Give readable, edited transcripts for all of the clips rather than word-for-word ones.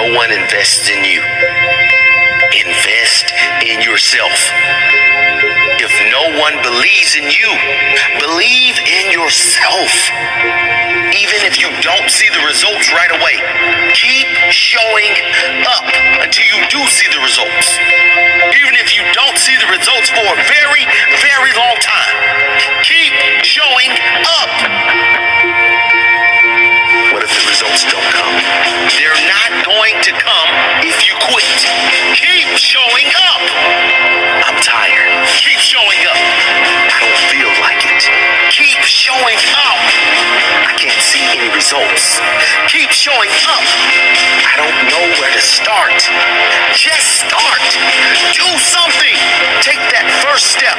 no one invests in you. Invest in yourself. If no one believes in you, believe in yourself. Even if you don't see the results right away, keep showing up until you do see the results. Even if you don't see the results for a very, very long time, keep showing up. What if the results don't come? They're not going to come if you quit. Keep showing up. I'm tired. Keep showing up. I don't feel like it. Keep showing up. I can't see any results. Keep showing up. I don't know where to start. Just start. Do something. Take that first step.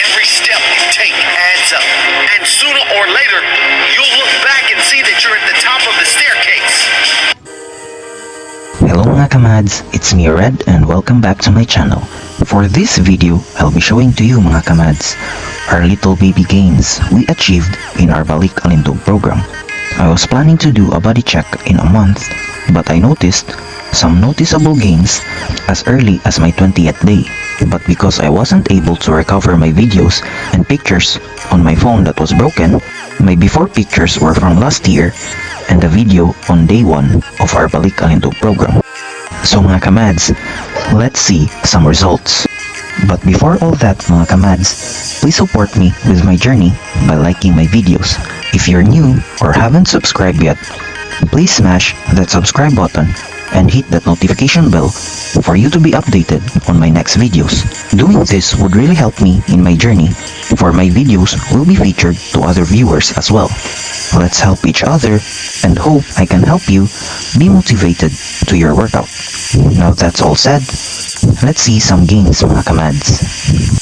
Every step you take adds up. And sooner or later, you'll look back and see that you're at the top of the staircase. Hello mga kamads, it's me Red and welcome back to my channel. For this video, I'll be showing to you mga kamads our little baby gains we achieved in our Balik Alindog program. I was planning to do a body check in a month, but I noticed some noticeable gains as early as my 20th day. But because I wasn't able to recover my videos and pictures on my phone that was broken, my before pictures were from last year and the video on day 1 of our Balik Alindog program. So mga kamads, let's see some results. But before all that mga kamads, please support me with my journey by liking my videos. If you're new or haven't subscribed yet, please smash that subscribe button and hit that notification bell for you to be updated on my next videos. Doing this would really help me in my journey, for my videos will be featured to other viewers as well. Let's help each other and hope I can help you be motivated to your workout. Now that's all said, let's see some gains mga kamads.